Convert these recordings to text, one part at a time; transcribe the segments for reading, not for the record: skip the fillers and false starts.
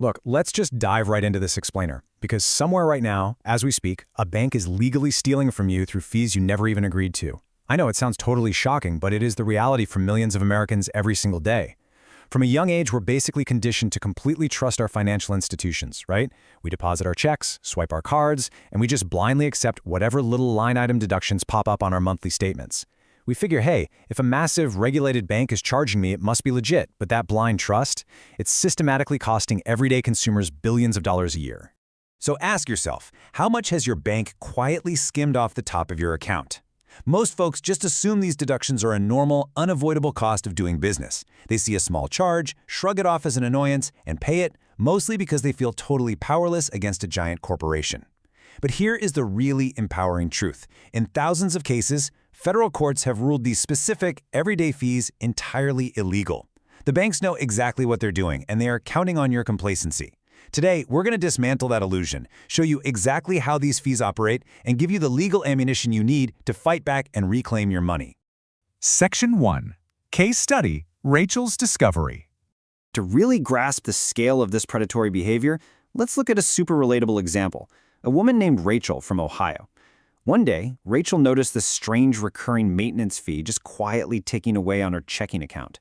Look, let's just dive right into this explainer, because somewhere right now, as we speak, a bank is legally stealing from you through fees you never even agreed to. I know it sounds totally shocking, but it is the reality for millions of Americans every single day. From a young age, we're basically conditioned to completely trust our financial institutions, right? We deposit our checks, swipe our cards, and we just blindly accept whatever little line item deductions pop up on our monthly statements. We figure, hey, if a massive regulated bank is charging me, it must be legit, but that blind trust, it's systematically costing everyday consumers billions of dollars a year. So ask yourself, how much has your bank quietly skimmed off the top of your account? Most folks just assume these deductions are a normal, unavoidable cost of doing business. They see a small charge, shrug it off as an annoyance, and pay it, mostly because they feel totally powerless against a giant corporation. But here is the really empowering truth. In thousands of cases, federal courts have ruled these specific, everyday fees entirely illegal. The banks know exactly what they're doing, and they are counting on your complacency. Today, we're going to dismantle that illusion, show you exactly how these fees operate, and give you the legal ammunition you need to fight back and reclaim your money. Section 1. Case Study, Rachel's Discovery. To really grasp the scale of this predatory behavior, let's look at a super relatable example. A woman named Rachel from Ohio. One day, Rachel noticed this strange recurring maintenance fee just quietly ticking away on her checking account.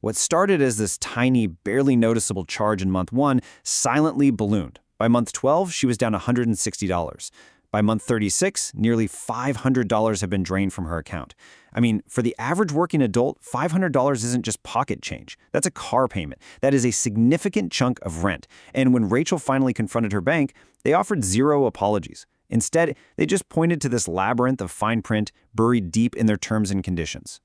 What started as this tiny, barely noticeable charge in month 1 silently ballooned. By month 12, she was down $160. By month 36, nearly $500 had been drained from her account. I mean, for the average working adult, $500 isn't just pocket change. That's a car payment. That is a significant chunk of rent. And when Rachel finally confronted her bank, they offered zero apologies. Instead, they just pointed to this labyrinth of fine print buried deep in their terms and conditions.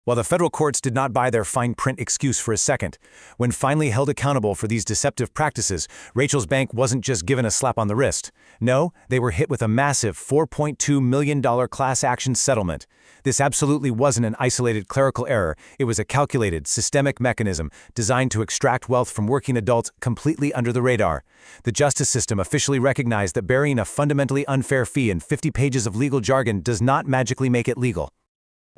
While the federal courts did not buy their fine print excuse for a second, when finally held accountable for these deceptive practices, Rachel's bank wasn't just given a slap on the wrist. No, they were hit with a massive $4.2 million class action settlement. This absolutely wasn't an isolated clerical error. It was a calculated, systemic mechanism designed to extract wealth from working adults completely under the radar. The justice system officially recognized that burying a fundamentally unfair fee in 50 pages of legal jargon does not magically make it legal.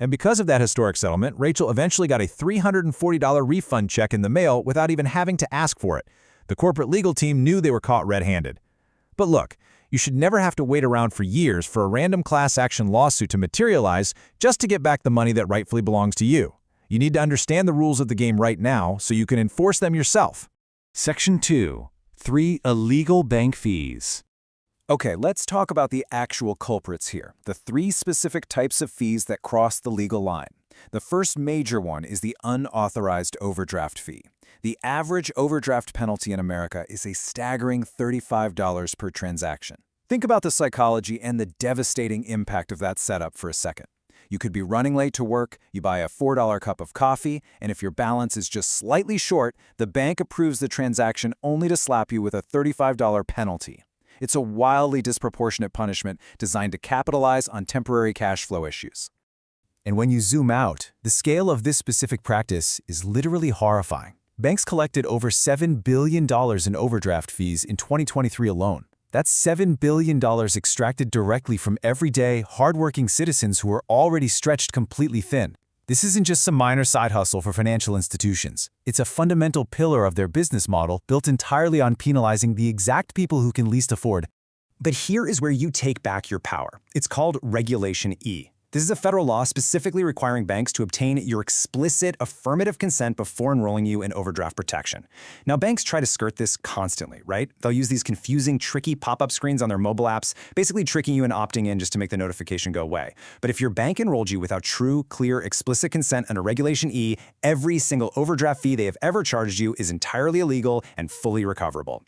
And because of that historic settlement, Rachel eventually got a $340 refund check in the mail without even having to ask for it. The corporate legal team knew they were caught red-handed. But look, you should never have to wait around for years for a random class action lawsuit to materialize just to get back the money that rightfully belongs to you. You need to understand the rules of the game right now so you can enforce them yourself. Section 2. 3 illegal bank fees. Okay, let's talk about the actual culprits here, the 3 specific types of fees that cross the legal line. The first major one is the unauthorized overdraft fee. The average overdraft penalty in America is a staggering $35 per transaction. Think about the psychology and the devastating impact of that setup for a second. You could be running late to work, you buy a $4 cup of coffee, and if your balance is just slightly short, the bank approves the transaction only to slap you with a $35 penalty. It's a wildly disproportionate punishment designed to capitalize on temporary cash flow issues. And when you zoom out, the scale of this specific practice is literally horrifying. Banks collected over $7 billion in overdraft fees in 2023 alone. That's $7 billion extracted directly from everyday, hardworking citizens who are already stretched completely thin. This isn't just some minor side hustle for financial institutions. It's a fundamental pillar of their business model built entirely on penalizing the exact people who can least afford. But here is where you take back your power. It's called Regulation E. This is a federal law specifically requiring banks to obtain your explicit affirmative consent before enrolling you in overdraft protection. Now, banks try to skirt this constantly, right? They'll use these confusing, tricky pop-up screens on their mobile apps, basically tricking you into opting in just to make the notification go away. But if your bank enrolled you without true, clear, explicit consent under Regulation E, every single overdraft fee they have ever charged you is entirely illegal and fully recoverable.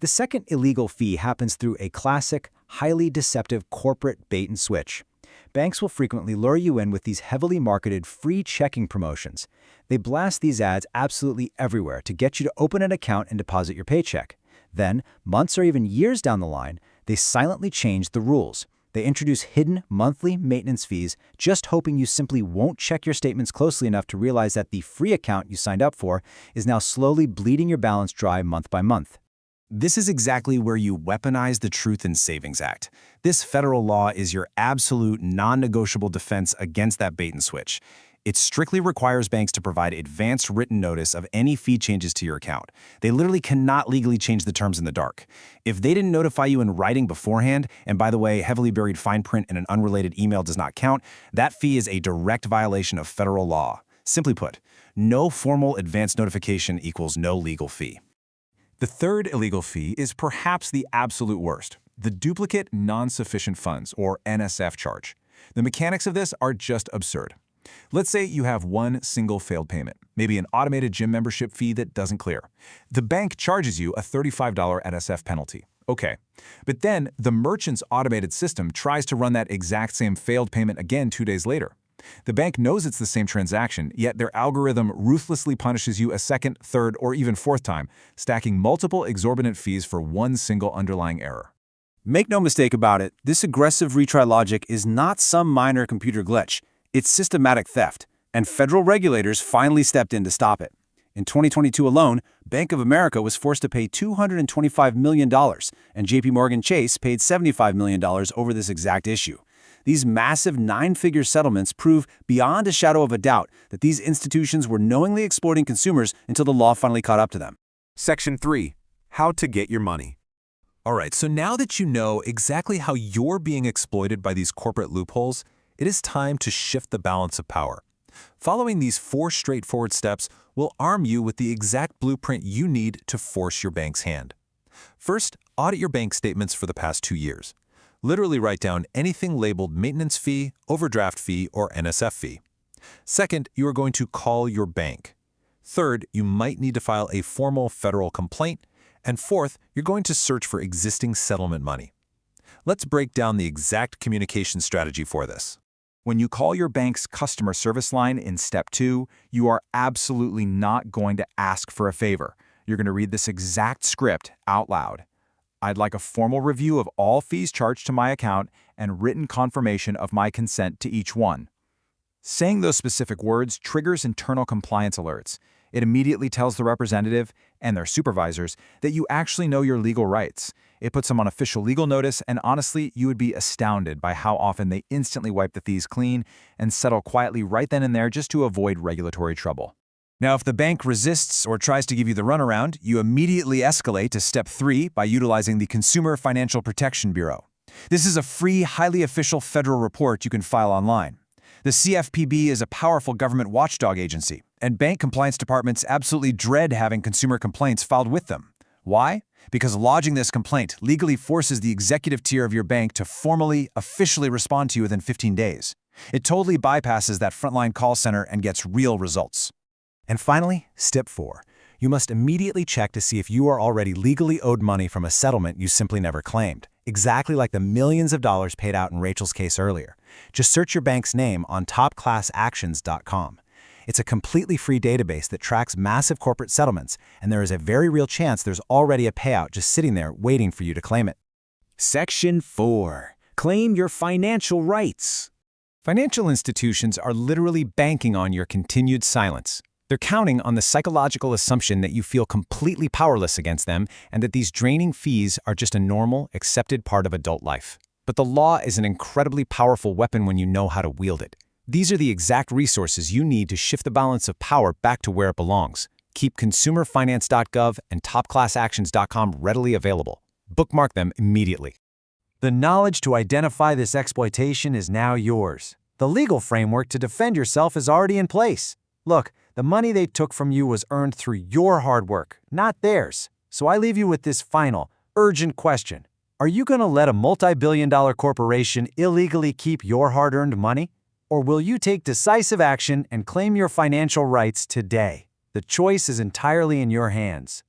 The second illegal fee happens through a classic, highly deceptive corporate bait and switch. Banks will frequently lure you in with these heavily marketed free checking promotions. They blast these ads absolutely everywhere to get you to open an account and deposit your paycheck. Then, months or even years down the line, they silently change the rules. They introduce hidden monthly maintenance fees, just hoping you simply won't check your statements closely enough to realize that the free account you signed up for is now slowly bleeding your balance dry month by month. This is exactly where you weaponize the Truth in Savings Act. This federal law is your absolute non-negotiable defense against that bait and switch. It strictly requires banks to provide advanced written notice of any fee changes to your account. They literally cannot legally change the terms in the dark. If they didn't notify you in writing beforehand, and by the way, heavily buried fine print in an unrelated email does not count, that fee is a direct violation of federal law. Simply put, no formal advance notification equals no legal fee. The third illegal fee is perhaps the absolute worst, the duplicate non-sufficient funds, or NSF charge. The mechanics of this are just absurd. Let's say you have one single failed payment, maybe an automated gym membership fee that doesn't clear. The bank charges you a $35 NSF penalty. Okay, but then the merchant's automated system tries to run that exact same failed payment again 2 days later. The bank knows it's the same transaction, yet their algorithm ruthlessly punishes you a second, third, or even fourth time, stacking multiple exorbitant fees for one single underlying error. Make no mistake about it, this aggressive retry logic is not some minor computer glitch. It's systematic theft, and federal regulators finally stepped in to stop it. In 2022 alone, Bank of America was forced to pay $225 million, and JPMorgan Chase paid $75 million over this exact issue. These massive 9-figure settlements prove beyond a shadow of a doubt that these institutions were knowingly exploiting consumers until the law finally caught up to them. Section 3. How to get your money. All right, so now that you know exactly how you're being exploited by these corporate loopholes, it is time to shift the balance of power. Following these 4 straightforward steps will arm you with the exact blueprint you need to force your bank's hand. First, audit your bank statements for the past 2 years. Literally write down anything labeled maintenance fee, overdraft fee, or NSF fee. Second, you are going to call your bank. Third, you might need to file a formal federal complaint. And fourth, you're going to search for existing settlement money. Let's break down the exact communication strategy for this. When you call your bank's customer service line in Step 2, you are absolutely not going to ask for a favor. You're going to read this exact script out loud. I'd like a formal review of all fees charged to my account and written confirmation of my consent to each one. Saying those specific words triggers internal compliance alerts. It immediately tells the representative and their supervisors that you actually know your legal rights. It puts them on official legal notice, and honestly, you would be astounded by how often they instantly wipe the fees clean and settle quietly right then and there just to avoid regulatory trouble. Now, if the bank resists or tries to give you the runaround, you immediately escalate to Step 3 by utilizing the Consumer Financial Protection Bureau. This is a free, highly official federal report you can file online. The CFPB is a powerful government watchdog agency, and bank compliance departments absolutely dread having consumer complaints filed with them. Why? Because lodging this complaint legally forces the executive tier of your bank to formally, officially respond to you within 15 days. It totally bypasses that frontline call center and gets real results. And finally, Step 4. You must immediately check to see if you are already legally owed money from a settlement you simply never claimed, exactly like the millions of dollars paid out in Rachel's case earlier. Just search your bank's name on topclassactions.com. It's a completely free database that tracks massive corporate settlements, and there is a very real chance there's already a payout just sitting there waiting for you to claim it. Section 4. Claim your financial rights. Financial institutions are literally banking on your continued silence. They're counting on the psychological assumption that you feel completely powerless against them and that these draining fees are just a normal, accepted part of adult life. But the law is an incredibly powerful weapon when you know how to wield it. These are the exact resources you need to shift the balance of power back to where it belongs. Keep consumerfinance.gov and topclassactions.com readily available. Bookmark them immediately. The knowledge to identify this exploitation is now yours. The legal framework to defend yourself is already in place. Look, the money they took from you was earned through your hard work, not theirs. So I leave you with this final, urgent question. Are you going to let a multi-billion-dollar corporation illegally keep your hard-earned money? Or will you take decisive action and claim your financial rights today? The choice is entirely in your hands.